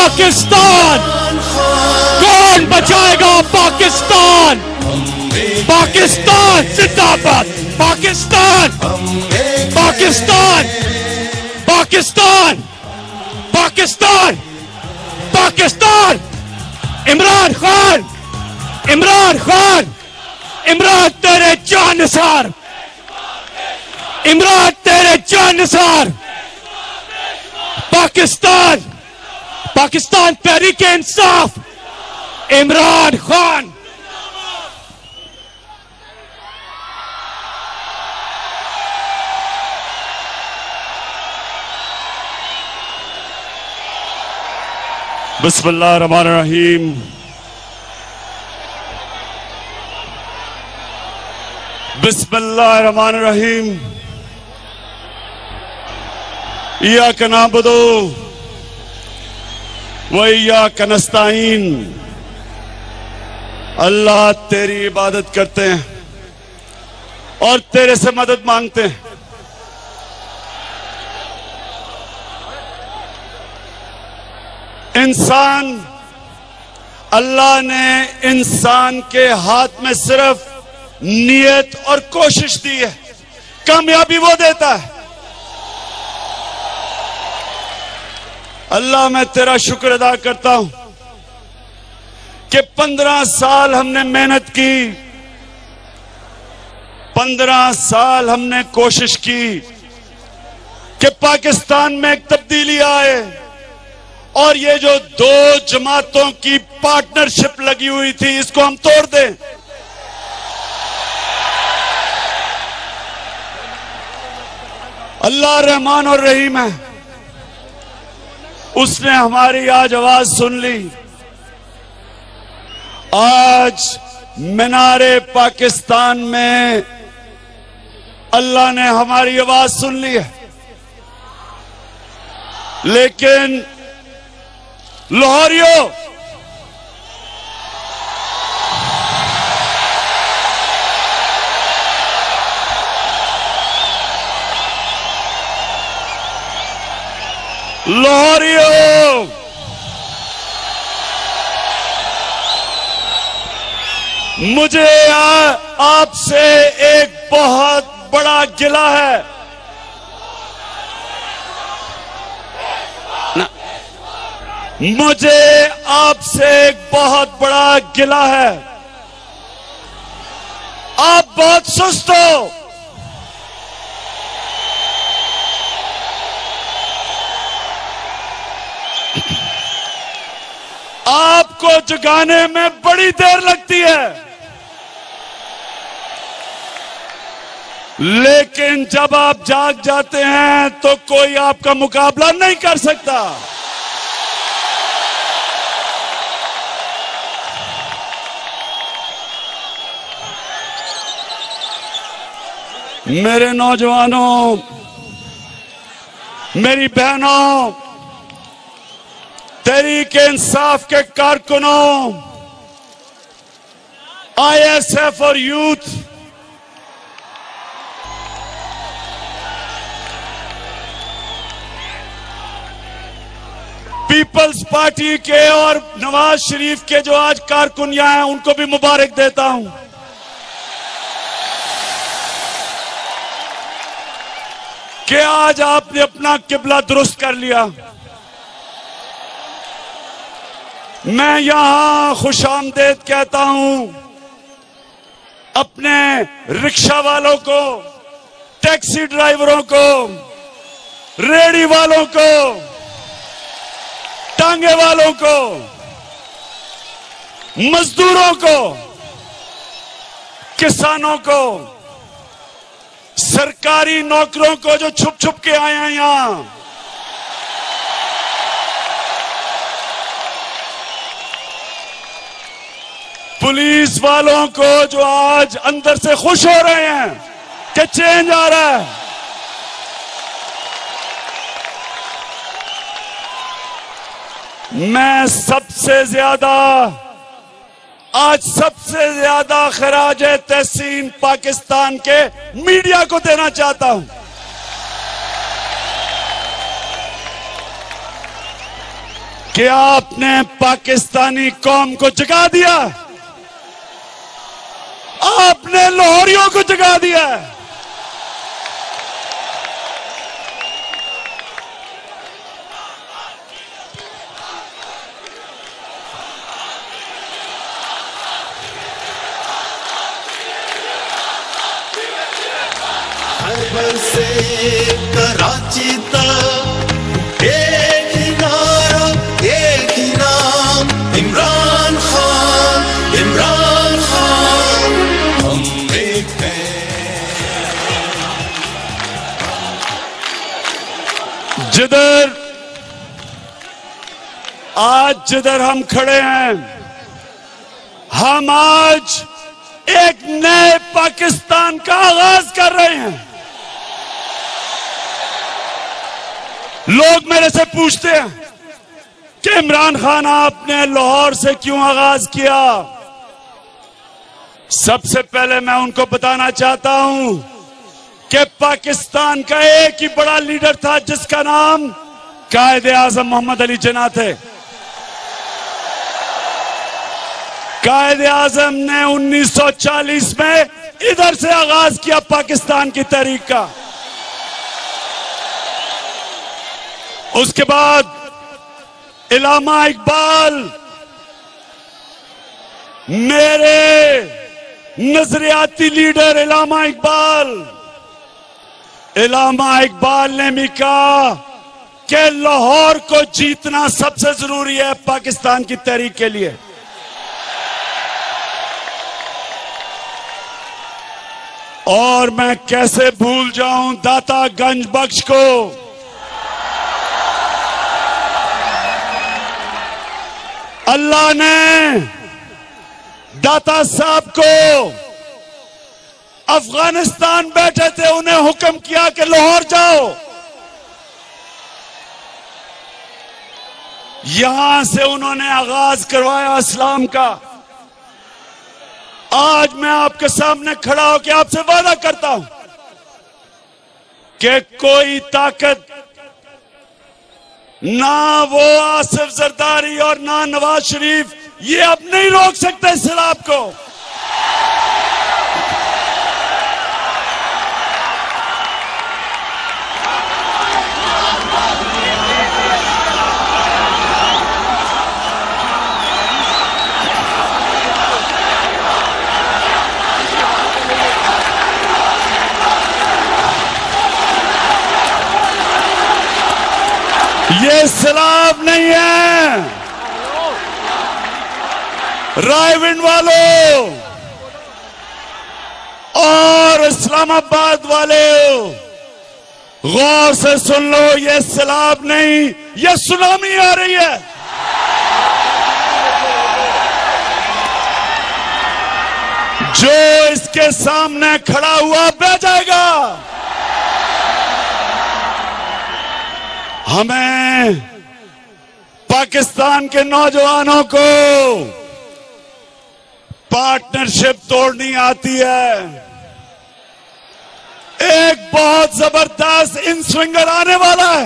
पाकिस्तान? कौन बचाएगा पाकिस्तान? पाकिस्तान जिंदाबाद! पाकिस्तान! पाकिस्तान! पाकिस्तान! पाकिस्तान! पाकिस्तान! इमरान खान! इमरान खान! इमरान तेरे जानसार! इमरान तेरे जानसार! पाकिस्तान! पाकिस्तान तहरीक इंसाफ! इमरान खान! बिस्मिल्लाहिर्रहमानिर्रहीम। बिस्मिल्लाहिर्रहमानिर्रहीम। इय्याका नअबुदु व इय्याका नस्तईन। अल्लाह तेरी इबादत करते हैं और तेरे से मदद मांगते हैं। इंसान, अल्लाह ने इंसान के हाथ में सिर्फ नियत और कोशिश दी है, कामयाबी वो देता है। अल्लाह मैं तेरा शुक्र अदा करता हूं कि 15 साल हमने मेहनत की, 15 साल हमने कोशिश की कि पाकिस्तान में एक तब्दीली आए और ये जो दो जमातों की पार्टनरशिप लगी हुई थी इसको हम तोड़ दें। अल्लाह रहमान और रहीम है, उसने हमारी आज आवाज सुन ली। आज मीनारे पाकिस्तान में अल्लाह ने हमारी आवाज सुन ली है, लेकिन लाहौरियों, लाहौरियों, मुझे आपसे एक बहुत बड़ा गिला है। मुझे आपसे एक बहुत बड़ा गिला है। आप बहुत सुस्त हो। आपको जगाने में बड़ी देर लगती है, लेकिन जब आप जाग जाते हैं तो कोई आपका मुकाबला नहीं कर सकता। मेरे नौजवानों, मेरी बहनों, तहरीक इंसाफ के कारकुनों, आईएसएफ और यूथ, पीपल्स पार्टी के और नवाज शरीफ के जो आज कारकुन यहां हैं उनको भी मुबारक देता हूं कि आज आपने अपना किबला दुरुस्त कर लिया। मैं यहां खुशामदेद कहता हूं अपने रिक्शा वालों को, टैक्सी ड्राइवरों को, रेहड़ी वालों को, टांगे वालों को, मजदूरों को, किसानों को, सरकारी नौकरों को जो छुप छुप के आए हैं यहां, पुलिस वालों को जो आज अंदर से खुश हो रहे हैं कि चेंज आ रहा है, मैं सबसे ज्यादा आज सबसे ज्यादा खराज तहसीन पाकिस्तान के मीडिया को देना चाहता हूं कि आपने पाकिस्तानी कौम को जगा दिया, आपने लाहौरियों को जगा दिया। खैबर से कराची तक एक ही नारा, एक ही नाम, इमरान खान, इमरान खान। हम एक हैं। जिधर हम खड़े हैं, हम आज एक नए पाकिस्तान का आगाज कर रहे हैं। लोग मेरे से पूछते हैं कि इमरान खान आपने लाहौर से क्यों आगाज किया। सबसे पहले मैं उनको बताना चाहता हूं कि पाकिस्तान का एक ही बड़ा लीडर था जिसका नाम कायदे आजम मोहम्मद अली जिन्ना थे। कायदे आजम ने 1940 में इधर से आगाज किया पाकिस्तान की तहरीक का। उसके बाद इलामा इकबाल, मेरे नजरियाती लीडर इलामा इकबाल ने भी कहा कि लाहौर को जीतना सबसे जरूरी है पाकिस्तान की तहरीक के लिए। और मैं कैसे भूल जाऊं दाता गंज बख्श को। अल्लाह ने दाता साहब को अफगानिस्तान बैठे थे, उन्हें हुक्म किया कि लाहौर जाओ। यहां से उन्होंने आगाज करवाया इस्लाम का। आज मैं आपके सामने खड़ा होकर आपसे वादा करता हूं कि कोई ताकत, ना वो आसिफ जरदारी और ना नवाज शरीफ, ये अब नहीं रोक सकते इस सैलाब को। ये सैलाब नहीं है। रायविंड वालों और इस्लामाबाद वाले, गौर से सुन लो, ये सैलाब नहीं, ये सुनामी आ रही है। जो इसके सामने खड़ा हुआ बह जाएगा। हमें पाकिस्तान के नौजवानों को पार्टनरशिप तोड़नी आती है। एक बहुत जबरदस्त इन स्विंगर आने वाला है।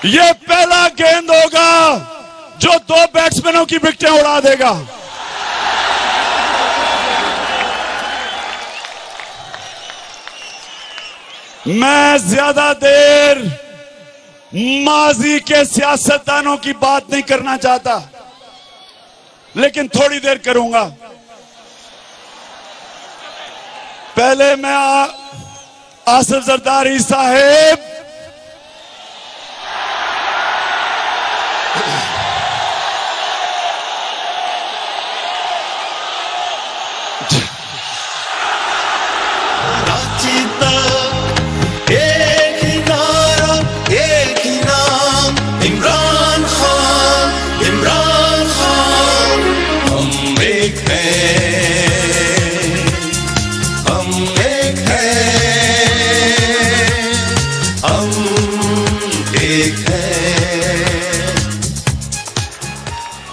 ये पहला गेंद होगा जो 2 बैट्समैनों की विकेटें उड़ा देगा। मैं ज्यादा देर माजी के सियासतदानों की बात नहीं करना चाहता, लेकिन थोड़ी देर करूंगा। पहले मैं आसिफ जरदारी साहेब,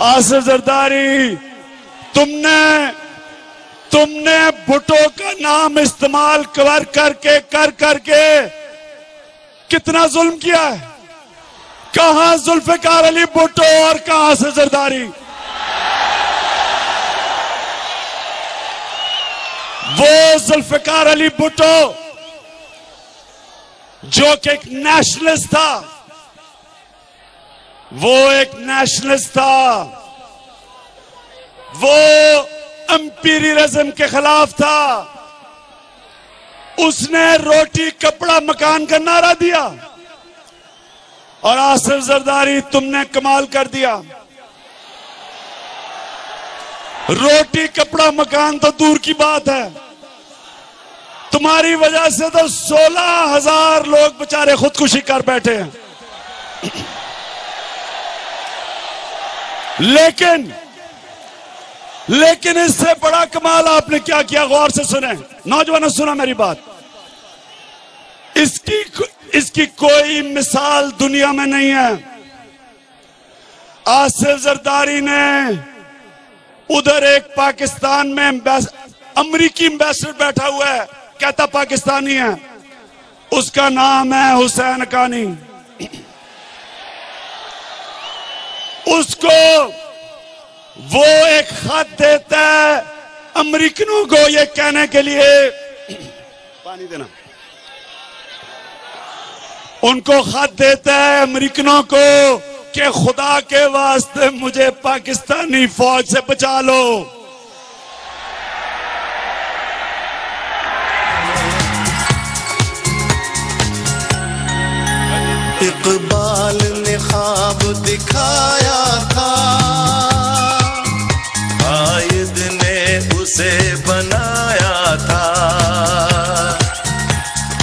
आसिफ जरदारी, तुमने भुट्टो का नाम इस्तेमाल कर करके कितना जुल्म किया है, कहां जुल्फिकार अली भुट्टो और कहां से जरदारी। वो जुल्फिकार अली भुट्टो जो कि एक नेशनलिस्ट था, वो एक नेशनलिस्ट था, वो इंपीरियलिज्म के खिलाफ था, उसने रोटी कपड़ा मकान का नारा दिया। और आसिफ जरदारी, तुमने कमाल कर दिया। रोटी कपड़ा मकान तो दूर की बात है, तुम्हारी वजह से तो 16,000 लोग बेचारे खुदकुशी कर बैठे हैं। लेकिन इससे बड़ा कमाल आपने क्या किया, गौर से सुने नौजवानों, सुना मेरी बात। इसकी कोई मिसाल दुनिया में नहीं है। आसिफ जरदारी ने उधर एक पाकिस्तान में अमरीकी एम्बेसडर बैठा हुआ है, कहता पाकिस्तानी है, उसका नाम है हुसैन हक्कानी। उसको वो एक खत देता है अमेरिकनों को ये कहने के लिए, पानी देना, उनको खत देता है अमेरिकनों को कि खुदा के वास्ते मुझे पाकिस्तानी फौज से बचा लो। इकबाल ने ख्वाब दिखाया था, आयद ने उसे बनाया था।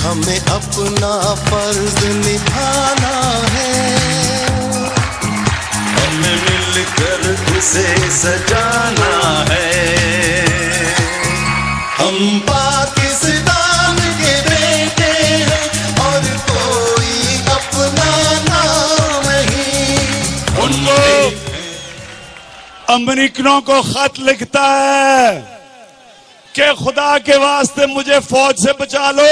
हमें अपना फर्ज निभाना है, हमें मिलकर उसे सजाना है। हम पाकिस्तान के बेटे हैं और कोई अपना नाम नहीं। उनको अमेरिकनों को खत लिखता है कि खुदा के वास्ते मुझे फौज से बचा लो,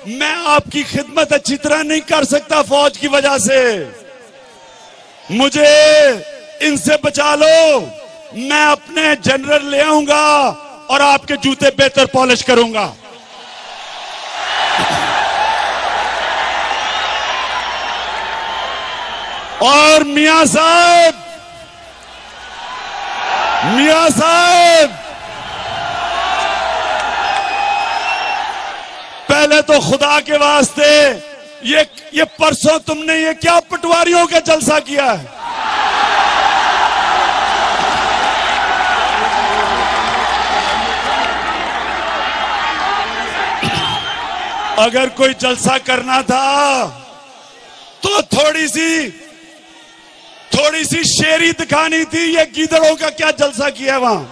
मैं आपकी खिदमत अच्छी तरह नहीं कर सकता फौज की वजह से, मुझे इनसे बचा लो, मैं अपने जनरल ले आऊंगा और आपके जूते बेहतर पॉलिश करूंगा। और मियां साहब पहले तो खुदा के वास्ते ये परसों तुमने ये क्या पटवारियों का जलसा किया है। अगर कोई जलसा करना था तो थोड़ी सी शेरी दिखानी थी। ये गीदड़ों का क्या जलसा किया है वहां।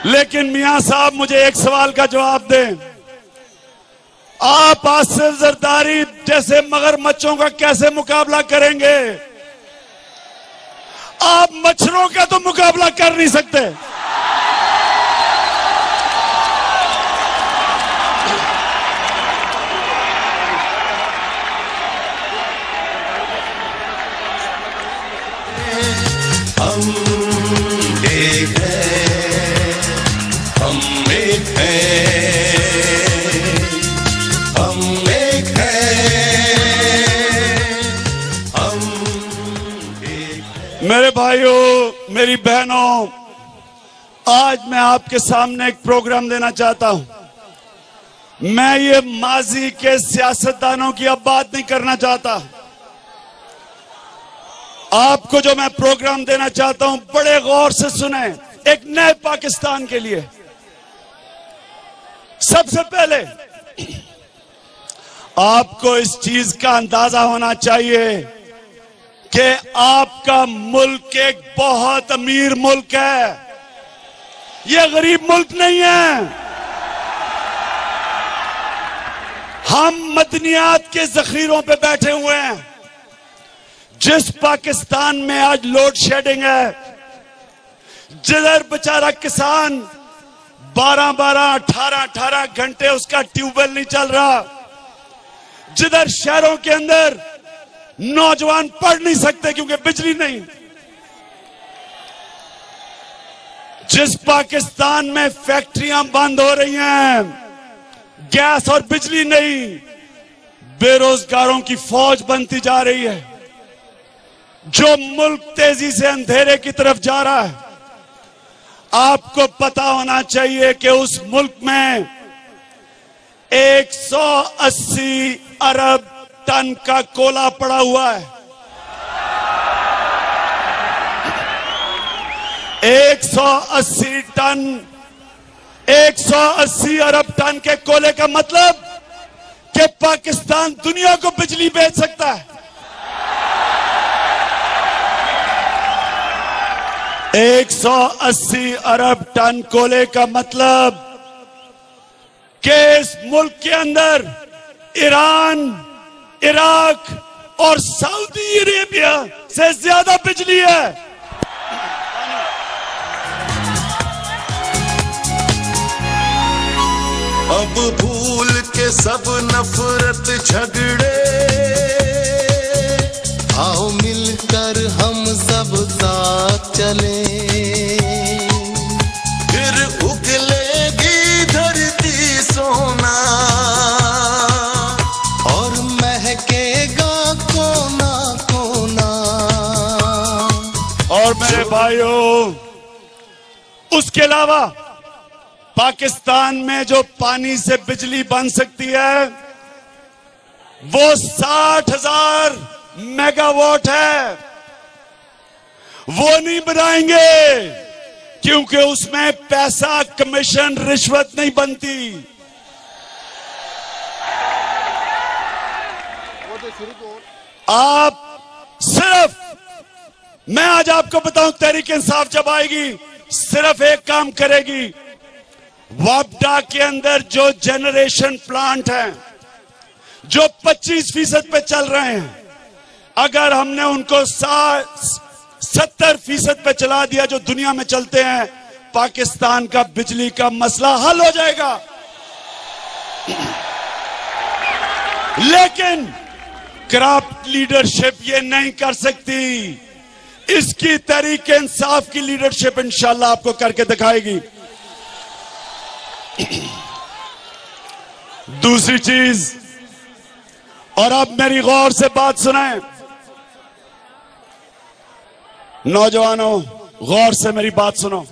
लेकिन मियां साहब मुझे एक सवाल का जवाब दें, आप आसिफ जरदारी जैसे मगरमच्छों का कैसे मुकाबला करेंगे? आप मच्छरों का तो मुकाबला कर नहीं सकते। हम एक हैं, हम एक हैं, हम एक हैं, हम एक हैं। मेरे भाइयों, मेरी बहनों, आज मैं आपके सामने एक प्रोग्राम देना चाहता हूं। मैं ये माजी के सियासतदानों की अब बात नहीं करना चाहता। आपको जो मैं प्रोग्राम देना चाहता हूं, बड़े गौर से सुने, एक नए पाकिस्तान के लिए। सबसे पहले आपको इस चीज का अंदाजा होना चाहिए कि आपका मुल्क एक बहुत अमीर मुल्क है, यह गरीब मुल्क नहीं है। हम मदनियात के जखीरों पे बैठे हुए हैं। जिस पाकिस्तान में आज लोड शेडिंग है, जिधर बेचारा किसान 12-12, 18-18 घंटे उसका ट्यूबवेल नहीं चल रहा, जिधर शहरों के अंदर नौजवान पढ़ नहीं सकते क्योंकि बिजली नहीं, जिस पाकिस्तान में फैक्ट्रियां बंद हो रही हैं, गैस और बिजली नहीं, बेरोजगारों की फौज बनती जा रही है, जो मुल्क तेजी से अंधेरे की तरफ जा रहा है। आपको पता होना चाहिए कि उस मुल्क में 180 अरब टन का कोला पड़ा हुआ है। 180 अरब टन के कोले का मतलब कि पाकिस्तान दुनिया को बिजली बेच सकता है। 180 अरब टन कोले का मतलब कि इस मुल्क के अंदर ईरान, इराक और सऊदी अरेबिया से ज्यादा बिजली है। अब भूल के सब नफरत झगड़े, आओ मिलकर हम सब साथ चले, फिर उगलेगी धरती सोना और महकेगा कोना कोना। और मेरे भाइयों, उसके अलावा पाकिस्तान में जो पानी से बिजली बन सकती है वो 60,000 मेगावाट है। वो नहीं बनाएंगे क्योंकि उसमें पैसा, कमीशन, रिश्वत नहीं बनती। आप सिर्फ, मैं आज आपको बताऊं, तहरीक इंसाफ जब आएगी सिर्फ एक काम करेगी। वापडा के अंदर जो जनरेशन प्लांट हैं, जो 25% पे चल रहे हैं, अगर हमने उनको 70% पे चला दिया जो दुनिया में चलते हैं, पाकिस्तान का बिजली का मसला हल हो जाएगा। लेकिन करप्ट लीडरशिप ये नहीं कर सकती। इसकी तहरीक इंसाफ की लीडरशिप इंशाल्लाह आपको करके दिखाएगी। दूसरी चीज, और अब मेरी गौर से बात सुनाएं नौजवानों, गौर से मेरी बात सुनो।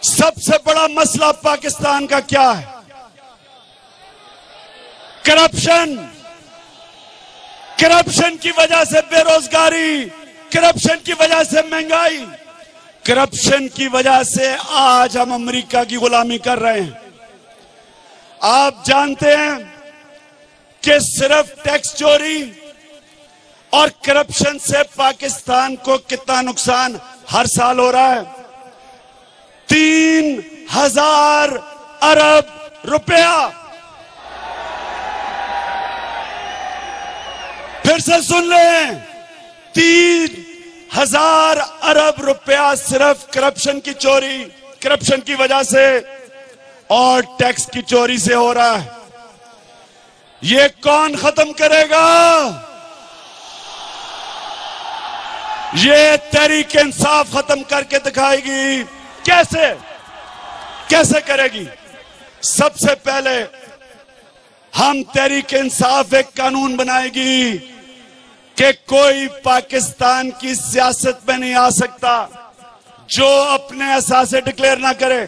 सबसे बड़ा मसला पाकिस्तान का क्या है? करप्शन। करप्शन की वजह से बेरोजगारी, करप्शन की वजह से महंगाई, करप्शन की वजह से आज हम अमेरिका की गुलामी कर रहे हैं। आप जानते हैं कि सिर्फ टैक्स चोरी और करप्शन से पाकिस्तान को कितना नुकसान हर साल हो रहा है? 3,000 अरब रुपया। फिर से सुन लें, 3,000 अरब रुपया सिर्फ करप्शन की चोरी, करप्शन की वजह से और टैक्स की चोरी से हो रहा है। ये कौन खत्म करेगा? ये तहरीक इंसाफ खत्म करके दिखाएगी। कैसे कैसे करेगी? सबसे पहले हम तहरीक इंसाफ एक कानून बनाएगी कि कोई पाकिस्तान की सियासत में नहीं आ सकता जो अपने एहसास डिक्लेयर ना करे।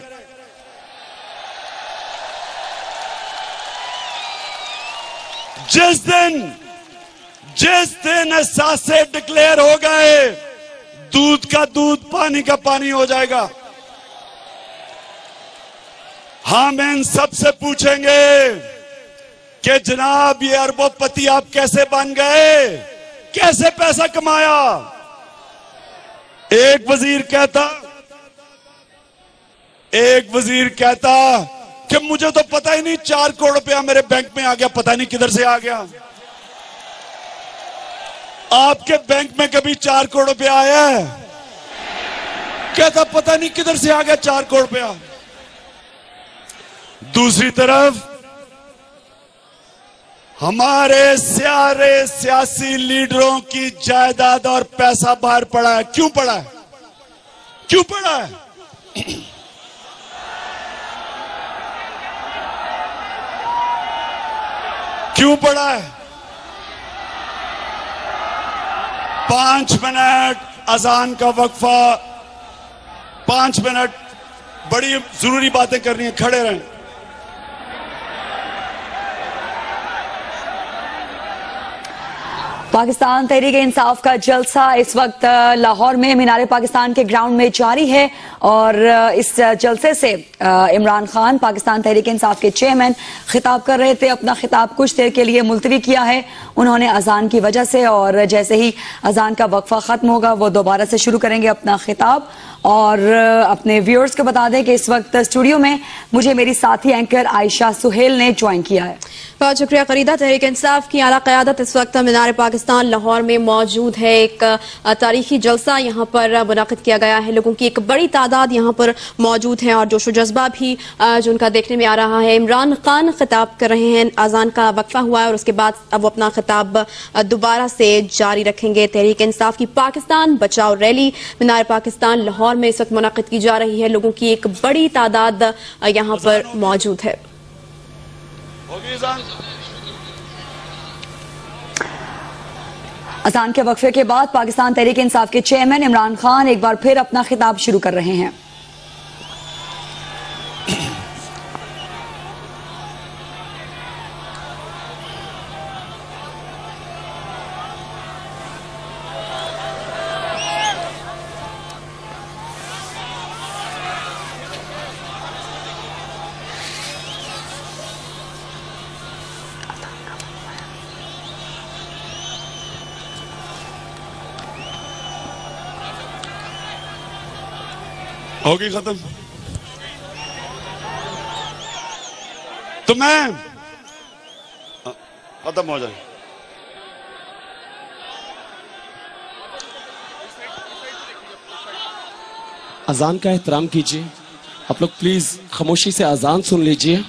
जिस दिन एहसास डिक्लेयर हो गए, दूध का दूध, पानी का पानी हो जाएगा। हम इन सबसे पूछेंगे कि जनाब ये अरबोपति आप कैसे बन गए, कैसे पैसा कमाया? एक वजीर कहता कि मुझे तो पता ही नहीं, 4 करोड़ रुपया मेरे बैंक में आ गया, पता नहीं किधर से आ गया। आपके बैंक में कभी 4 करोड़ रुपया आया है? कहता पता नहीं किधर से आ गया 4 करोड़ रुपया। दूसरी तरफ हमारे सारे सियासी लीडरों की जायदाद और पैसा बाहर पड़ा है। क्यों पड़ा है? क्यों पड़ा है? क्यों पड़ा है? 5 मिनट अजान का वक्फा, 5 मिनट, बड़ी जरूरी बातें करनी है, खड़े रहें। पाकिस्तान तहरीक-ए-इंसाफ का जलसा इस वक्त लाहौर में मीनार पाकिस्तान के ग्राउंड में जारी है और इस जलसे से इमरान खान पाकिस्तान तहरीक-ए-इंसाफ के चेयरमैन खिताब कर रहे थे। अपना खिताब कुछ देर के लिए मुलतवी किया है उन्होंने अजान की वजह से, और जैसे ही अजान का वक्फा खत्म होगा वो दोबारा से शुरू करेंगे अपना खिताब। और अपने व्यूअर्स को बता दें कि इस वक्त स्टूडियो में मुझे मेरी साथी एंकर आयशा सुहेल ने ज्वाइन किया है। बहुत शुक्रिया करीदा। तहरीक इंसाफ की आला क़यादत इस वक्त मीनार पाकिस्तान लाहौर में मौजूद है। एक तारीखी जलसा यहाँ पर मुनाकिद किया गया है। लोगों की एक बड़ी तादाद यहाँ पर मौजूद है और जोशो जज्बा भी जो उनका देखने में आ रहा है। इमरान खान खिताब कर रहे हैं, अजान का वक्फा हुआ है और उसके बाद अब वो अपना खिताब दोबारा से जारी रखेंगे। तहरीक इंसाफ की पाकिस्तान बचाओ रैली मीनार पाकिस्तान लाहौर में इस वक्त मुनाकिद की जा रही है। लोगों की एक बड़ी तादाद यहाँ पर मौजूद है। अजान के वक्फे के बाद पाकिस्तान तहरीक इंसाफ के चेयरमैन इमरान खान एक बार फिर अपना खिताब शुरू कर रहे हैं। होगी खत्म तो मैं खत्म हो जाए। अजान का एहतराम कीजिए। आप लोग प्लीज खामोशी से अजान सुन लीजिए।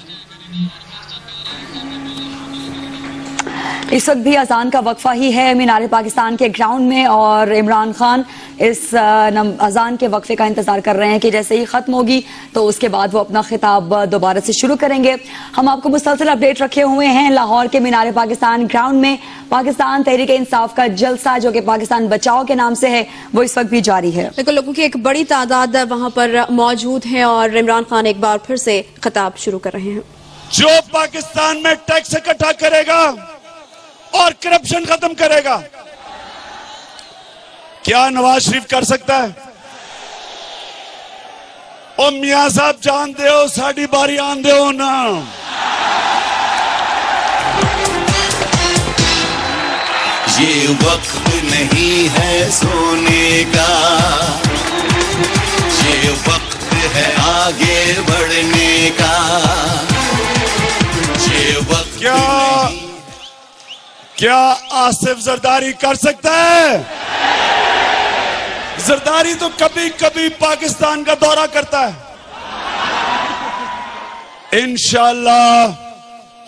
इस वक्त भी अजान का वक्फा ही है मीनार पाकिस्तान के ग्राउंड में और इमरान खान इस अजान के वक्फे का इंतजार कर रहे हैं कि जैसे ही खत्म होगी तो उसके बाद वो अपना खिताब दोबारा से शुरू करेंगे। हम आपको मुसलसल अपडेट रखे हुए हैं लाहौर के मीनार पाकिस्तान ग्राउंड में। पाकिस्तान तहरीक इंसाफ का जलसा जो कि पाकिस्तान बचाओ के नाम से है वो इस वक्त भी जारी है। बिल्कुल, लोगों की एक बड़ी तादाद वहां पर मौजूद है और इमरान खान एक बार फिर से खिताब शुरू कर रहे हैं। जो पाकिस्तान में टैक्स इकट्ठा करेगा और करप्शन खत्म करेगा, क्या नवाज शरीफ कर सकता है? ओ मियां साहब जानते हो साड़ी बारी आंदे हो ना। ये वक्त नहीं है सोने का, ये वक्त है आगे बढ़ने का। ये वक्त क्या आसिफ जरदारी कर सकता है? जरदारी तो कभी कभी पाकिस्तान का दौरा करता है। इंशाअल्लाह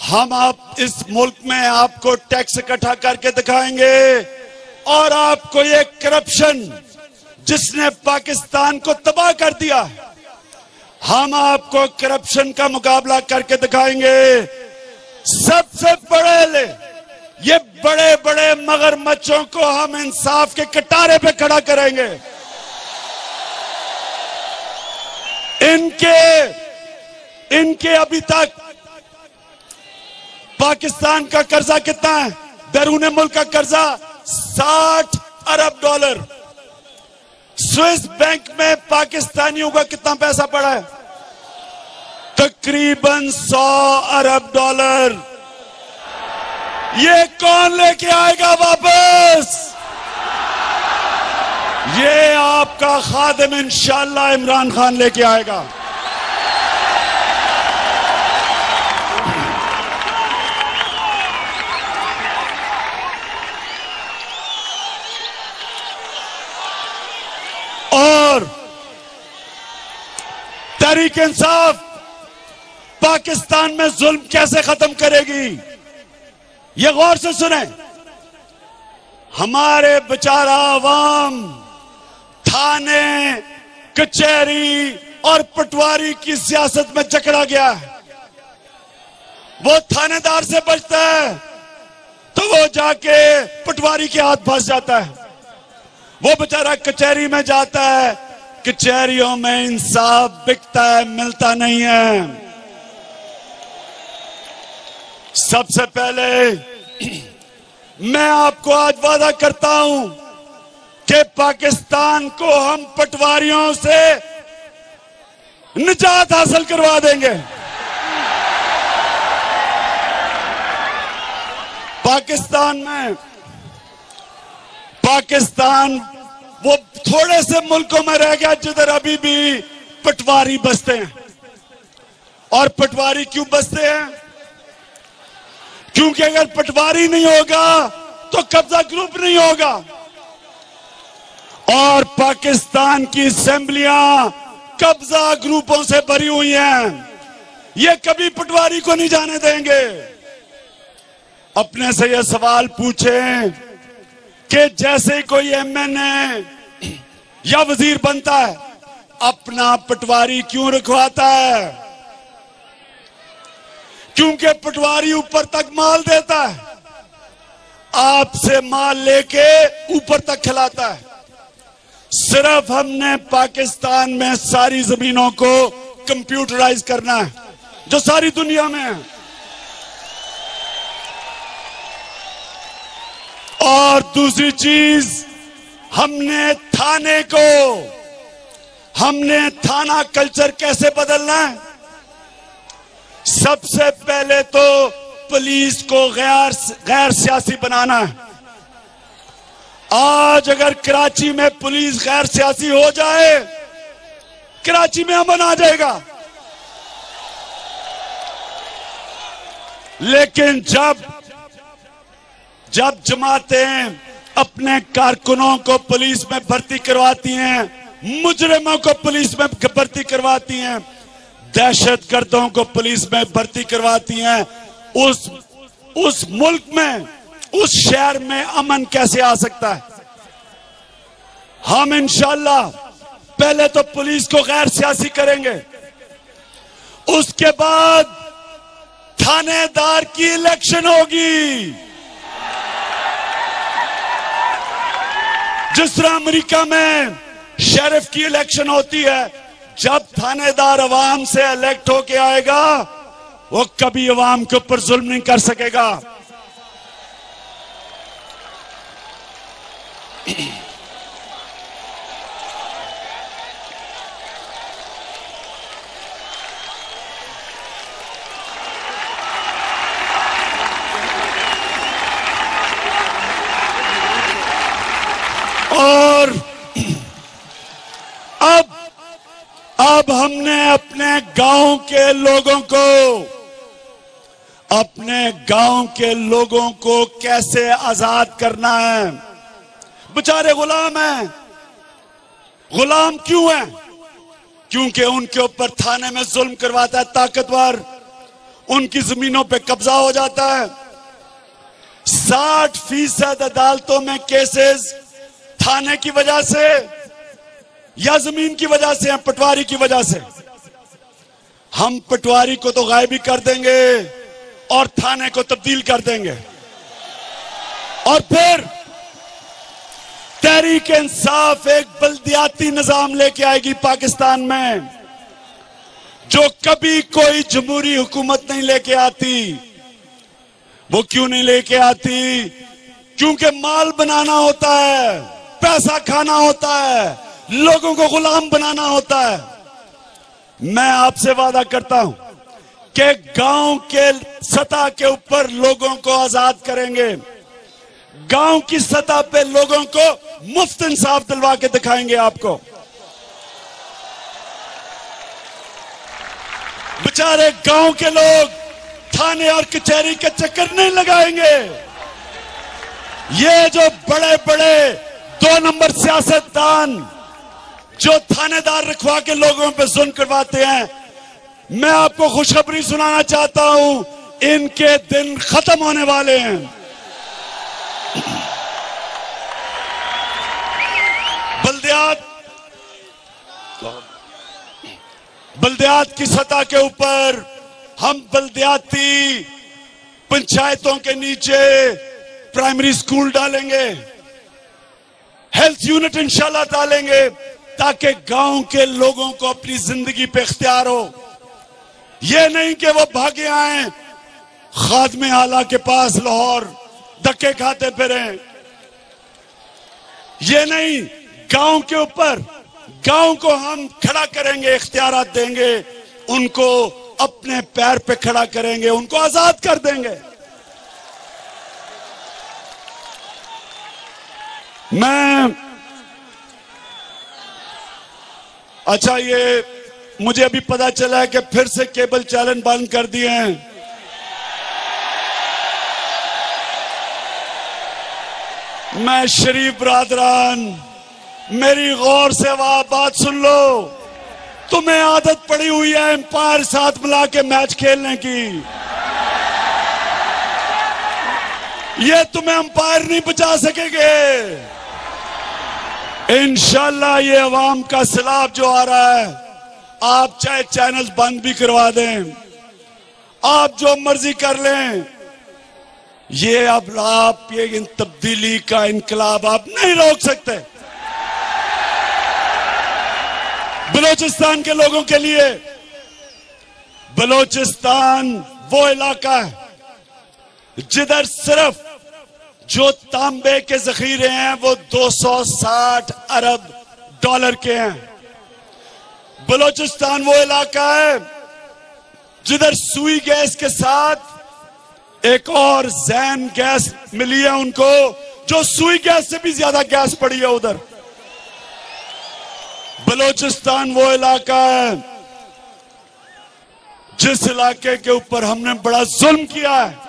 हम आप इस मुल्क में आपको टैक्स इकट्ठा करके दिखाएंगे और आपको ये करप्शन जिसने पाकिस्तान को तबाह कर दिया, हम आपको करप्शन का मुकाबला करके दिखाएंगे। सबसे बड़े ये बड़े बड़े मगरमच्छों को हम इंसाफ के कटारे पे खड़ा करेंगे। इनके अभी तक पाकिस्तान का कर्जा कितना है? बैरून मुल्क का कर्जा $60 अरब। स्विस बैंक में पाकिस्तानियों का कितना पैसा पड़ा है? तकरीबन $100 अरब। ये कौन लेके आएगा वापस? ये आपका खादिम इंशाअल्लाह इमरान खान लेके आएगा। और तहरीक इंसाफ पाकिस्तान में जुल्म कैसे खत्म करेगी? ये गौर से सुने। हमारे बेचारा आवाम थाने, कचहरी और पटवारी की सियासत में जकड़ा गया है। वो थानेदार से बचता है तो वो जाके पटवारी के हाथ फंस जाता है। वो बेचारा कचहरी में जाता है, कचहरियों में इंसाफ बिकता है, मिलता नहीं है। सबसे पहले मैं आपको आज वादा करता हूं कि पाकिस्तान को हम पटवारियों से निजात हासिल करवा देंगे। पाकिस्तान वो थोड़े से मुल्कों में रह गया जिधर अभी भी पटवारी बसते हैं। और पटवारी क्यों बसते हैं? क्योंकि अगर पटवारी नहीं होगा तो कब्जा ग्रुप नहीं होगा। और पाकिस्तान की असेंबलियां कब्जा ग्रुपों से भरी हुई हैं। ये कभी पटवारी को नहीं जाने देंगे। अपने से यह सवाल पूछें कि जैसे ही कोई एमएनए या वजीर बनता है, अपना पटवारी क्यों रखवाता है? क्योंकि पटवारी ऊपर तक माल देता है, आपसे माल लेके ऊपर तक खिलाता है। सिर्फ हमने पाकिस्तान में सारी जमीनों को कंप्यूटराइज करना है, जो सारी दुनिया में है। और दूसरी चीज, हमने थाना कल्चर कैसे बदलना है? सबसे पहले तो पुलिस को गैर सियासी बनाना है। आज अगर कराची में पुलिस गैर सियासी हो जाए, कराची में अमन आ जाएगा। लेकिन जब जमातें अपने कारकुनों को पुलिस में भर्ती करवाती हैं, मुजरिमों को पुलिस में भर्ती करवाती हैं, दहशतगर्दों को पुलिस में भर्ती करवाती हैं, उस मुल्क में, उस शहर में अमन कैसे आ सकता है? हम इंशाअल्लाह पहले तो पुलिस को गैर सियासी करेंगे, उसके बाद थानेदार की इलेक्शन होगी। जिस तरह अमेरिका में शेरिफ की इलेक्शन होती है, जब थानेदार अवाम से इलेक्ट होके आएगा, वो कभी अवाम के ऊपर जुल्म नहीं कर सकेगा। और अब हमने अपने गांव के लोगों को कैसे आजाद करना है? बेचारे गुलाम हैं। गुलाम क्यों हैं? क्योंकि उनके ऊपर थाने में जुल्म करवाता है ताकतवर, उनकी जमीनों पे कब्जा हो जाता है। 60% अदालतों में केसेस थाने की वजह से या जमीन की वजह से, पटवारी की वजह से। हम पटवारी को तो गायब ही कर देंगे और थाने को तब्दील कर देंगे। और फिर तहरीक इंसाफ एक बल्दियाती निजाम लेके आएगी पाकिस्तान में, जो कभी कोई जमहूरी हुकूमत नहीं लेके आती। वो क्यों नहीं लेके आती? क्योंकि माल बनाना होता है, पैसा खाना होता है, लोगों को गुलाम बनाना होता है। मैं आपसे वादा करता हूं कि गांव के सतह के ऊपर लोगों को आजाद करेंगे। गांव की सतह पे लोगों को मुफ्त इंसाफ दिलवा के दिखाएंगे आपको। बेचारे गांव के लोग थाने और कचहरी के चक्कर नहीं लगाएंगे। ये जो बड़े बड़े 2 नंबर सियासतदान जो थानेदार रखवा के लोगों पे जुल्म करवाते हैं, मैं आपको खुशखबरी सुनाना चाहता हूं, इनके दिन खत्म होने वाले हैं। बल्दियात की सतह के ऊपर हम बल्दियाती पंचायतों के नीचे प्राइमरी स्कूल डालेंगे, हेल्थ यूनिट इंशाल्लाह डालेंगे, ताकि गांव के लोगों को अपनी जिंदगी पे इख्तियार हो। यह नहीं कि वो भागे आए खादमे आला के पास लाहौर धक्के खाते फिरे। ये नहीं, गांव के ऊपर गांव को हम खड़ा करेंगे, इख्तियारात देंगे, उनको अपने पैर पे खड़ा करेंगे, उनको आजाद कर देंगे। अच्छा, ये मुझे अभी पता चला है कि फिर से केबल चैनल बंद कर दिए हैं। मैं शरीफ बरादरान, मेरी गौर से वह बात सुन लो। तुम्हें आदत पड़ी हुई है एम्पायर साथ मिला के मैच खेलने की। ये तुम्हें एम्पायर नहीं बचा सकेंगे। इंशाल्लाह ये अवाम का सैलाब जो आ रहा है, आप चाहे चैनल्स बंद भी करवा दें, आप जो मर्जी कर लें, ये अब आप ये इन तब्दीली का इनकलाब आप नहीं रोक सकते। बलोचिस्तान के लोगों के लिए, बलोचिस्तान वो इलाका है जिधर सिर्फ जो तांबे के जखीरे हैं वो 260 अरब डॉलर के हैं। बलोचिस्तान वो इलाका है जिधर सुई गैस के साथ एक और जैन गैस मिली है उनको, जो सुई गैस से भी ज्यादा गैस पड़ी है उधर। बलोचिस्तान वो इलाका है जिस इलाके के ऊपर हमने बड़ा जुल्म किया है।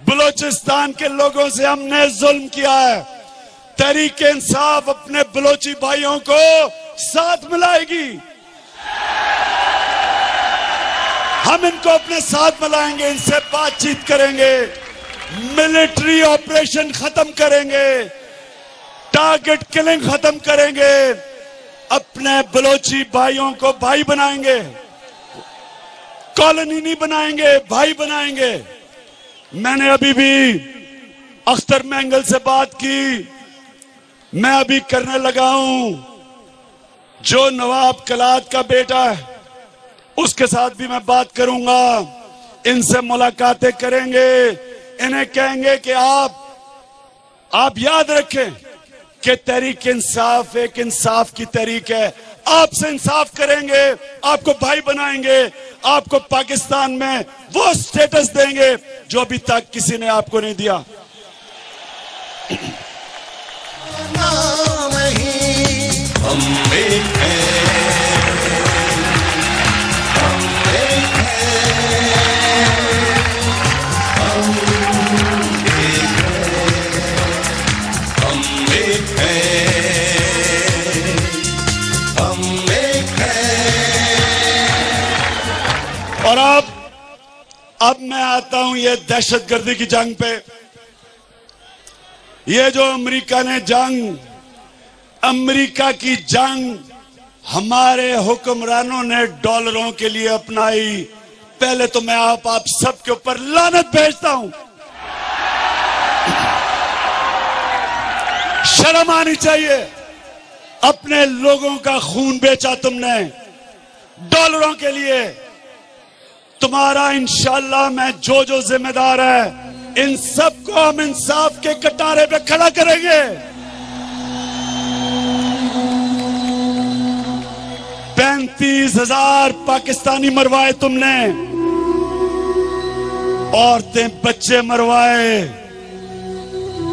बलोचिस्तान के लोगों से हमने जुल्म किया है। तहरीके इंसाफ अपने बलोची भाइयों को साथ मिलाएगी। हम इनको अपने साथ मिलाएंगे, इनसे बातचीत करेंगे, मिलिट्री ऑपरेशन खत्म करेंगे, टारगेट किलिंग खत्म करेंगे, अपने बलोची भाइयों को भाई बनाएंगे, कॉलोनी नहीं बनाएंगे, भाई बनाएंगे। मैंने अभी भी अख्तर मैंगल से बात की, मैं अभी करने लगा हूं, जो नवाब कलात का बेटा है उसके साथ भी मैं बात करूंगा, इनसे मुलाकातें करेंगे, इन्हें कहेंगे कि आप याद रखें कि तहरीक इंसाफ एक इंसाफ की तहरीक है। आपसे इंसाफ करेंगे, आपको भाई बनाएंगे, आपको पाकिस्तान में वो स्टेटस देंगे जो अभी तक किसी ने आपको नहीं दिया। हम एक हैं, और अब मैं आता हूं ये दहशतगर्दी की जंग पे। ये जो अमेरिका ने जंग, अमेरिका की जंग हमारे हुक्मरानों ने डॉलरों के लिए अपनाई। पहले तो मैं आप सबके ऊपर लानत भेजता हूं। शर्म आनी चाहिए। अपने लोगों का खून बेचा तुमने डॉलरों के लिए। तुम्हारा इंशाल्लाह मैं जो जिम्मेदार है, इन सबको हम इंसाफ के कटारे पे खड़ा करेंगे। 35,000 पाकिस्तानी मरवाए तुमने, औरतें बच्चे मरवाए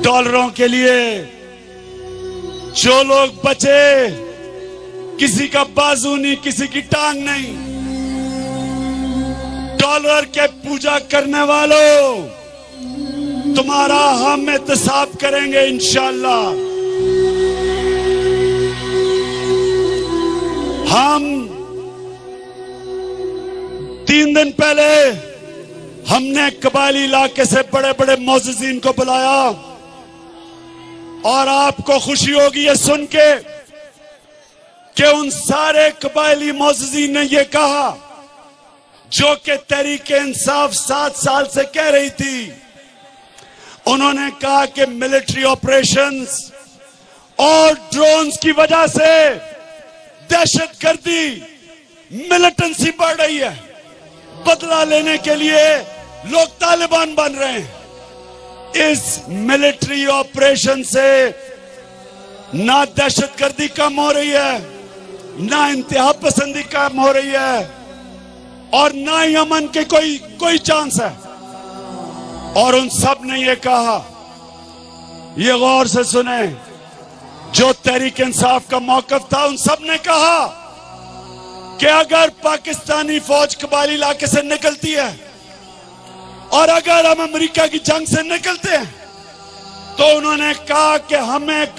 डॉलरों के लिए। जो लोग बचे, किसी का बाजू नहीं, किसी की टांग नहीं। डॉलर के पूजा करने वालों, तुम्हारा हम एहतसाब करेंगे इंशाल्लाह। हम 3 दिन पहले हमने कबायली इलाके से बड़े बड़े मौज़िज़ीन को बुलाया और आपको खुशी होगी ये सुन के कि उन सारे कबायली मौज़िज़ीन ने ये कहा जो कि तहरीक-ए-इंसाफ 7 साल से कह रही थी। उन्होंने कहा कि मिलिट्री ऑपरेशंस और ड्रोन्स की वजह से दहशतगर्दी, मिलिटेंसी बढ़ रही है। बदला लेने के लिए लोग तालिबान बन रहे हैं। इस मिलिट्री ऑपरेशन से ना दहशतगर्दी कम हो रही है, ना इंतहा पसंदी कम हो रही है और ना ही अमन के कोई चांस है। और उन सब ने ये कहा, ये गौर से सुने, जो तहरीक इंसाफ का मौकफ था, उन सब ने कहा कि अगर पाकिस्तानी फौज कबायली इलाके से निकलती है और अगर हम अमेरिका की जंग से निकलते हैं तो उन्होंने कहा कि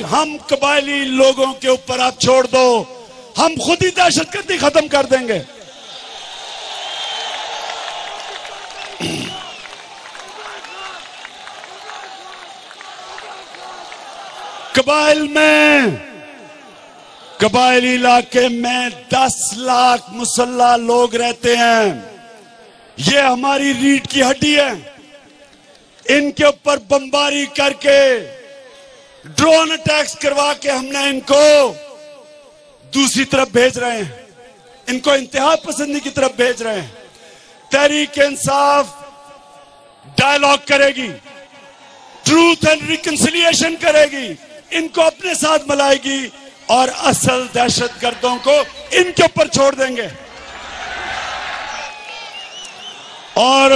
हम कबायली लोगों के ऊपर आप छोड़ दो, हम खुद ही दहशतगर्दी खत्म कर देंगे। कबायली इलाके में 10 लाख मुसल्ला लोग रहते हैं। ये हमारी रीढ़ की हड्डी है। इनके ऊपर बमबारी करके, ड्रोन अटैक्स करवा के हमने इनको दूसरी तरफ भेज रहे हैं, इनको इंतहा पसंदी की तरफ भेज रहे हैं। तहरीक इंसाफ डायलॉग करेगी, ट्रूथ एंड रिकंसिलिएशन करेगी, इनको अपने साथ मिलाएगी और असल दहशतगर्दों को इनके ऊपर छोड़ देंगे। और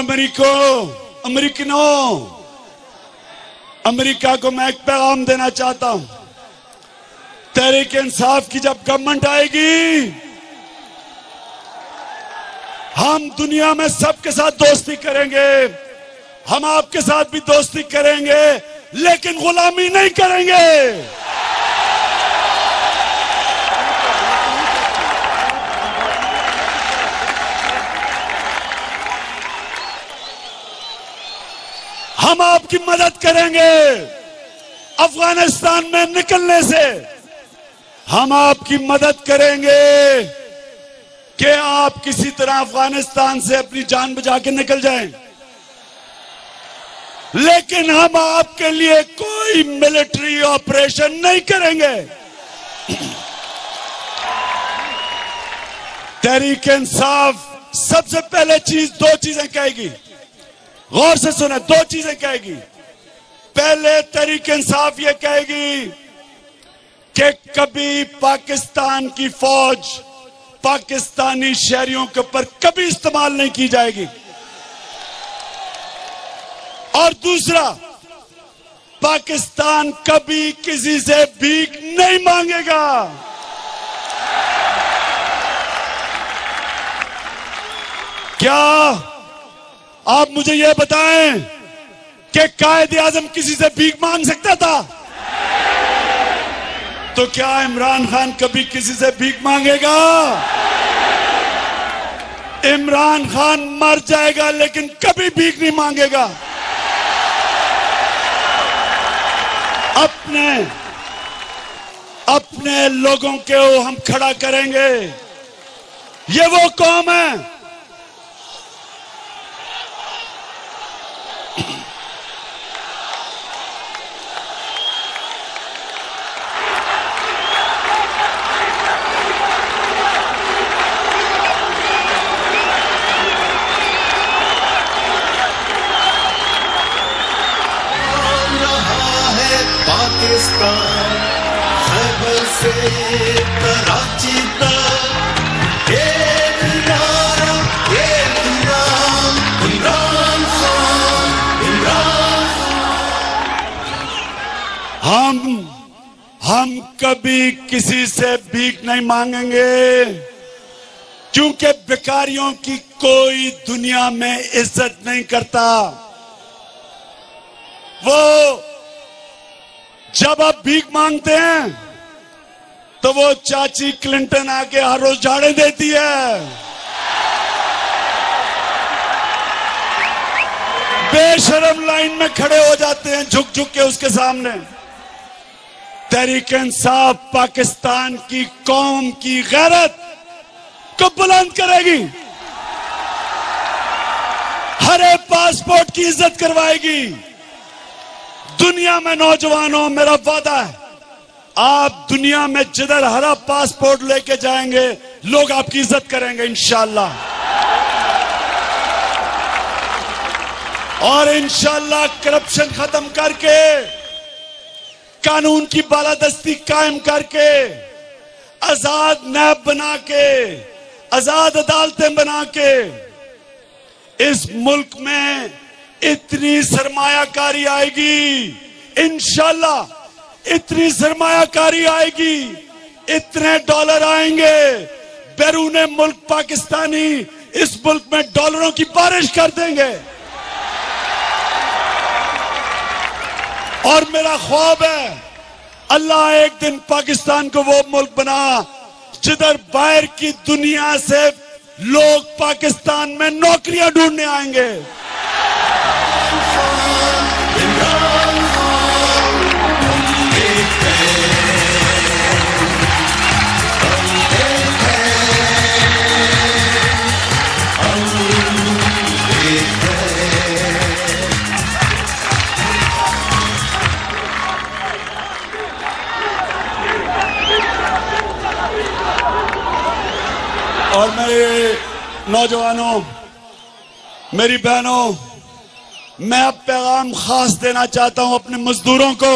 अमेरिका को मैं एक पैगाम देना चाहता हूं। तहरीक इंसाफ की जब गवर्नमेंट आएगी, हम दुनिया में सबके साथ दोस्ती करेंगे, हम आपके साथ भी दोस्ती करेंगे, लेकिन गुलामी नहीं करेंगे। हम आपकी मदद करेंगे अफगानिस्तान में निकलने से। हम आपकी मदद करेंगे कि आप किसी तरह अफगानिस्तान से अपनी जान बचा के निकल जाएं। लेकिन हम आपके लिए कोई मिलिट्री ऑपरेशन नहीं करेंगे। तहरीक इंसाफ सबसे पहले 2 चीजें कहेगी, गौर से सुने, 2 चीजें कहेगी। पहले तहरीक इंसाफ ये कहेगी कि कभी पाकिस्तान की फौज पाकिस्तानी शहरियों के ऊपर कभी इस्तेमाल नहीं की जाएगी। और दूसरा, पाकिस्तान कभी किसी से भीख नहीं मांगेगा। क्या आप मुझे यह बताएं कि कायद-ए-आज़म किसी से भीख मांग सकता था? तो क्या इमरान खान कभी किसी से भीख मांगेगा? इमरान खान मर जाएगा लेकिन कभी भीख नहीं मांगेगा। अपने लोगों को हम खड़ा करेंगे। ये वो कौम है पाकिस्तान खैबर से कराची तक एक नारा, एक नाम, इमरान खान, इमरान खान। हम कभी किसी से भीख नहीं मांगेंगे, क्योंकि भिखारियों की कोई दुनिया में इज्जत नहीं करता। वो जब आप भीख मांगते हैं तो वो चाची क्लिंटन आके हर रोज झाड़े देती है। बेशरम लाइन में खड़े हो जाते हैं झुक झुक के उसके सामने। तहरीक इंसाफ पाकिस्तान की कौम की गैरत को बुलंद करेगी, हरे पासपोर्ट की इज्जत करवाएगी। दुनिया में नौजवानों, मेरा वादा है, आप दुनिया में जिधर हरा पासपोर्ट लेके जाएंगे लोग आपकी इज्जत करेंगे इंशाअल्लाह। और इंशाअल्लाह करप्शन खत्म करके, कानून की बालादस्ती कायम करके, आजाद नैब बना के, आजाद अदालतें बना के इस मुल्क में इतनी सरमायाकारी आएगी इंशाअल्लाह, इतनी सरमायाकारी आएगी, इतने डॉलर आएंगे, बैरूने मुल्क पाकिस्तानी इस मुल्क में डॉलरों की बारिश कर देंगे। और मेरा ख्वाब है अल्लाह एक दिन पाकिस्तान को वो मुल्क बना जिधर बाहर की दुनिया से लोग पाकिस्तान में नौकरियां ढूंढने आएंगे। और मेरे नौजवानों, मेरी बहनों, मैं अब पैगाम खास देना चाहता हूं अपने मजदूरों को।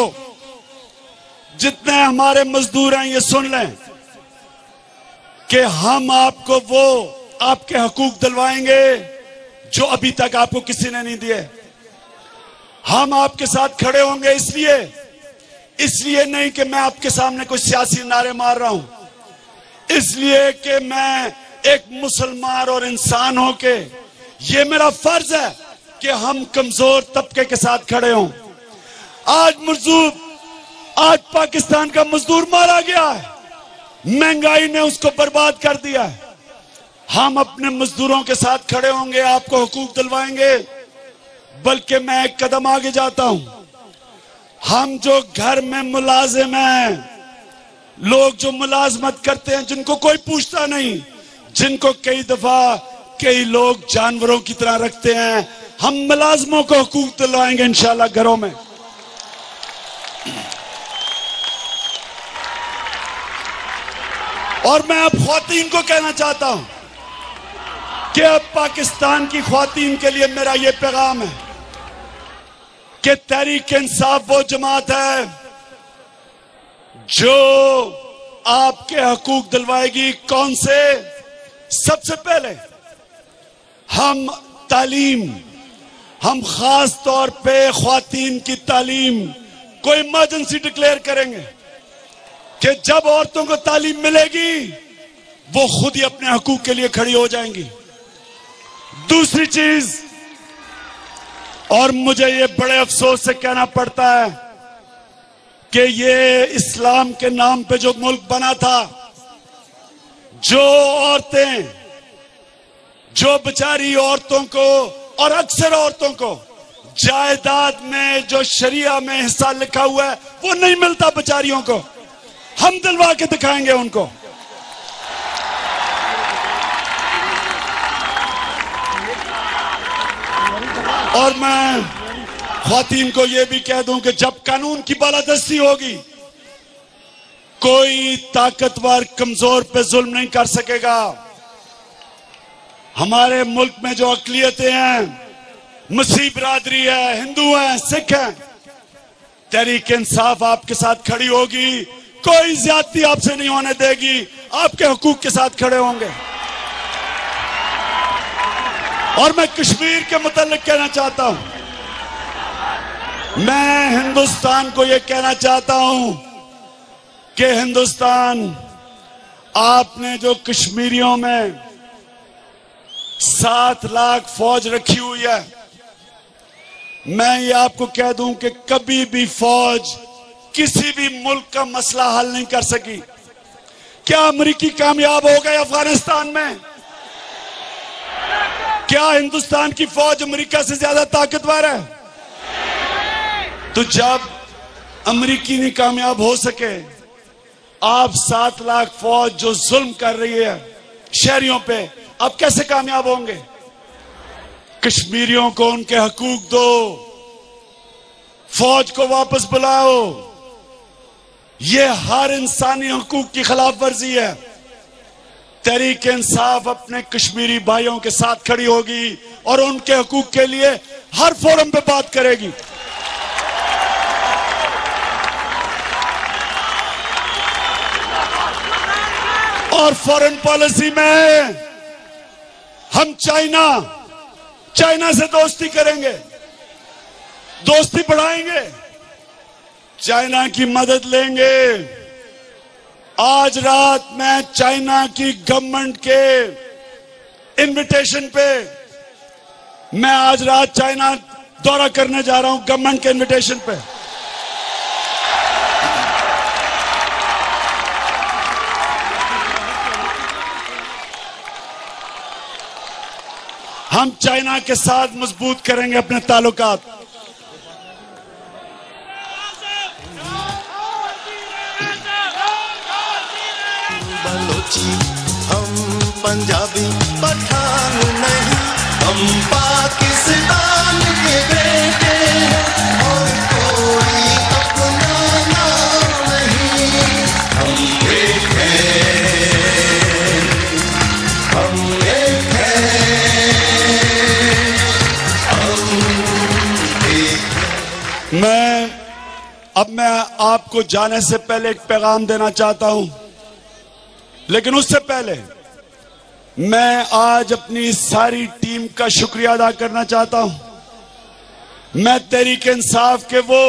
जितने हमारे मजदूर हैं ये सुन लें कि हम आपको वो आपके हकूक दिलवाएंगे जो अभी तक आपको किसी ने नहीं दिए। हम आपके साथ खड़े होंगे इसलिए नहीं कि मैं आपके सामने कोई सियासी नारे मार रहा हूं, इसलिए कि मैं एक मुसलमान और इंसान हो के ये मेरा फर्ज है कि हम कमजोर तबके के साथ खड़े हों। आज पाकिस्तान का मजदूर मारा गया है, महंगाई ने उसको बर्बाद कर दिया है। हम अपने मजदूरों के साथ खड़े होंगे, आपको हुकूक दिलवाएंगे। बल्कि मैं एक कदम आगे जाता हूं, हम जो घर में मुलाजिम हैं, लोग जो मुलाजमत करते हैं, जिनको कोई पूछता नहीं, जिनको कई दफा कई लोग जानवरों की तरह रखते हैं, हम मुलाजमों को हुकूक दिलवाएंगे इंशाअल्लाह घरों में। और मैं अब ख्वातीन को कहना चाहता हूं कि अब पाकिस्तान की ख्वातीन के लिए मेरा यह पैगाम है कि तहरीक इंसाफ वो जमात है जो आपके हकूक दिलवाएगी। कौन से? सबसे पहले हम तालीम, हम खास तौर पे ख्वातीन की तालीम को इमरजेंसी डिक्लेयर करेंगे कि जब औरतों को तालीम मिलेगी वो खुद ही अपने हकूक के लिए खड़ी हो जाएंगी। दूसरी चीज, और मुझे ये बड़े अफसोस से कहना पड़ता है कि ये इस्लाम के नाम पे जो मुल्क बना था, जो औरतें, जो बेचारी औरतों को और अक्सर औरतों को जायदाद में जो शरिया में हिस्सा लिखा हुआ है वो नहीं मिलता बेचारियों को, हम दिलवा के दिखाएंगे उनको। और मैं ख्वातीन को यह भी कह दूं कि जब कानून की बालादस्ती होगी, कोई ताकतवर कमजोर पे जुल्म नहीं कर सकेगा। हमारे मुल्क में जो अकलियतें हैं, मसीह बिरादरी है, हिंदू हैं, सिख हैं, तहरीक इंसाफ आपके साथ खड़ी होगी, कोई ज्यादती आपसे नहीं होने देगी, आपके हुकूक के साथ खड़े होंगे। और मैं कश्मीर के मुतालिक कहना चाहता हूं, मैं हिंदुस्तान को यह कहना चाहता हूं कि हिंदुस्तान, आपने जो कश्मीरियों में 7 लाख फौज रखी हुई है, मैं ये आपको कह दूं कि कभी भी फौज किसी भी मुल्क का मसला हल नहीं कर सकी। क्या अमेरिकी कामयाब हो गए अफगानिस्तान में? क्या हिंदुस्तान की फौज अमेरिका से ज्यादा ताकतवर है? तो जब अमेरिकी नहीं कामयाब हो सके, आप 7 लाख फौज जो जुल्म कर रही है शहरियों पे, आप कैसे कामयाब होंगे? कश्मीरियों को उनके हकूक दो, फौज को वापस बुलाओ। ये हर इंसानी हकूक की खिलाफ वर्जी है। तहरीक इंसाफ अपने कश्मीरी भाइयों के साथ खड़ी होगी और उनके हकूक के लिए हर फोरम पे बात करेगी। और फॉरेन पॉलिसी में हम चाइना से दोस्ती करेंगे, दोस्ती बढ़ाएंगे, चाइना की मदद लेंगे। आज रात मैं चाइना की गवर्नमेंट के इनविटेशन पे, मैं आज रात चाइना दौरा करने जा रहा हूं गवर्नमेंट के इनविटेशन पे। हम चाइना के साथ मजबूत करेंगे अपने ताल्लुकात। बलोची हम पंजाबी पठान नहीं, हम पाकिस्तान के बेटे हैं और कोई अपना नाम नहीं। हम एक हैं, हम एक हैं, मैं आपको जाने से पहले एक पैगाम देना चाहता हूं, लेकिन उससे पहले मैं आज अपनी सारी टीम का शुक्रिया अदा करना चाहता हूं। मैं तहरीक इंसाफ के वो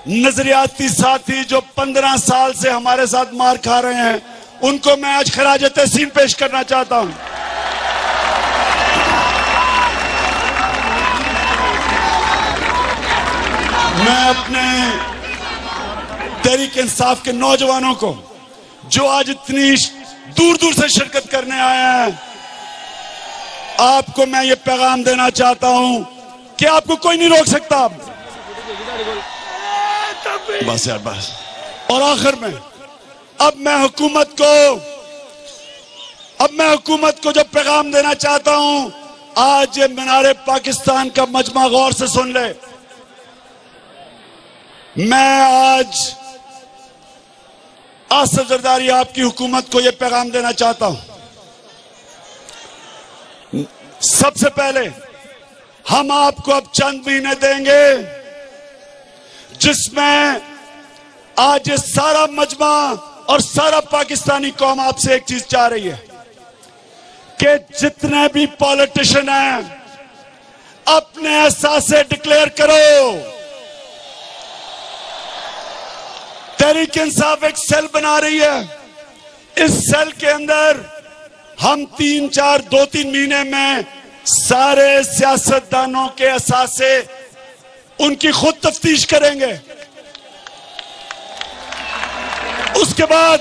नजरियाती साथी जो 15 साल से हमारे साथ मार खा रहे हैं, उनको मैं आज खराज तहसीन पेश करना चाहता हूं। मैं अपने तहरीक इंसाफ के नौजवानों को जो आज इतनी दूर दूर से शिरकत करने आए हैं, आपको मैं ये पैगाम देना चाहता हूं कि आपको कोई नहीं रोक सकता। बस यार बस। और आखिर में अब मैं हुकूमत को जो पैगाम देना चाहता हूं, आज ये मीनारे पाकिस्तान का मजमा गौर से सुन ले। मैं आज आसिफ जरदारी आपकी हुकूमत को यह पैगाम देना चाहता हूं। सबसे पहले हम आपको अब चंद महीने देंगे जिसमें आज ये सारा मजमा और सारा पाकिस्तानी कौम आपसे एक चीज चाह रही है कि जितने भी पॉलिटिशियन हैं अपने एहसासे डिक्लेयर करो। तहरीक इंसाफ एक सेल बना रही है। इस सेल के अंदर हम 2-3 महीने में सारे सियासतदानों के एहसासे उनकी खुद तफ्तीश करेंगे। उसके बाद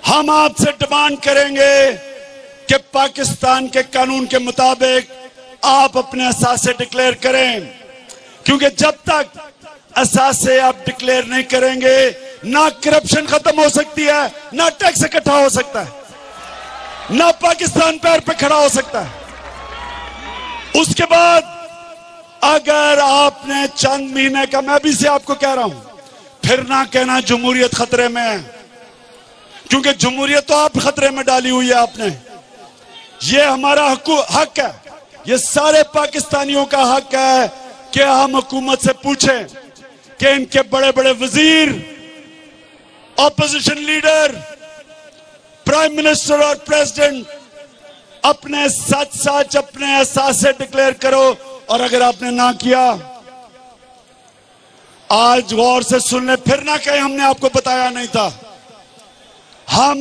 हम आपसे डिमांड करेंगे कि पाकिस्तान के कानून के मुताबिक आप अपने एहसासे डिक्लेयर करें, क्योंकि जब तक एहसासे आप डिक्लेयर नहीं करेंगे ना करप्शन खत्म हो सकती है, ना टैक्स इकट्ठा हो सकता है, ना पाकिस्तान पैर पे खड़ा हो सकता है। उसके बाद अगर आपने चंद महीने का, मैं भी से आपको कह रहा हूं, फिर ना कहना जमहूरियत खतरे में है, क्योंकि जमहूरियत तो आप खतरे में डाली हुई है आपने। ये हमारा हक है, ये सारे पाकिस्तानियों का हक है कि हम हुकूमत से पूछें कि इनके बड़े बड़े वजीर, ऑपोजिशन लीडर, प्राइम मिनिस्टर और प्रेसिडेंट अपने सच अपने एहसास से डिक्लेयर करो। और अगर आपने ना किया, आज गौर से सुन ले, फिर ना कहें हमने आपको बताया नहीं था। हम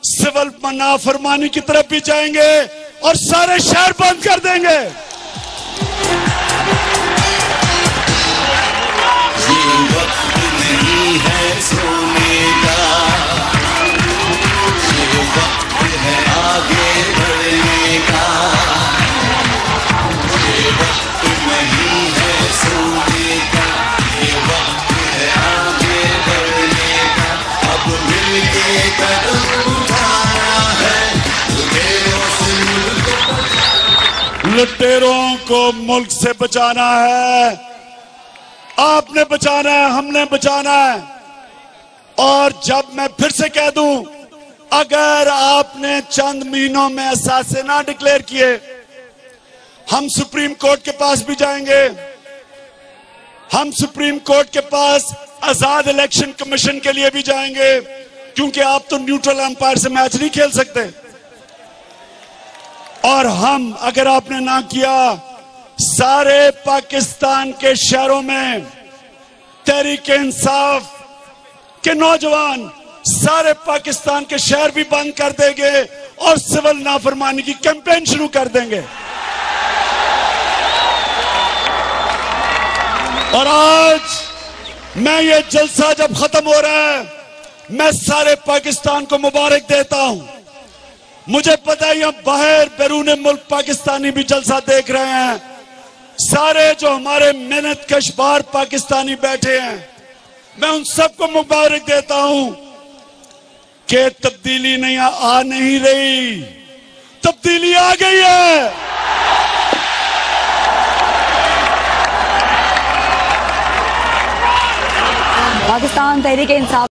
सिविल नाफरमानी की तरफ भी जाएंगे और सारे शहर बंद कर देंगे। ये वक्त नहीं है सोने का, ये वक्त है आगे बढ़ने लुटेरों को मुल्क से बचाना है, आपने बचाना है, हमने बचाना है। और जब मैं फिर से कह दूं, अगर आपने चंद महीनों में असासे ना डिक्लेयर किए, हम सुप्रीम कोर्ट के पास भी जाएंगे। हम सुप्रीम कोर्ट के पास आजाद इलेक्शन कमीशन के लिए भी जाएंगे, क्योंकि आप तो न्यूट्रल अंपायर से मैच नहीं खेल सकते। और हम, अगर आपने ना किया, सारे पाकिस्तान के शहरों में तहरीक-ए-इंसाफ के नौजवान सारे पाकिस्तान के शहर भी बंद कर देंगे और सिविल नाफरमानी की कैंपेन शुरू कर देंगे। और आज मैं ये जलसा जब खत्म हो रहा है, मैं सारे पाकिस्तान को मुबारक देता हूं। मुझे पता है यहां बाहर बैरून मुल्क पाकिस्तानी भी जलसा देख रहे हैं। सारे जो हमारे मेहनत कश बाहर पाकिस्तानी बैठे हैं, मैं उन सबको मुबारक देता हूं कि तब्दीली नहीं रही, तब्दीली आ गई है। पाकिस्तान तहरीक-ए-इंसाफ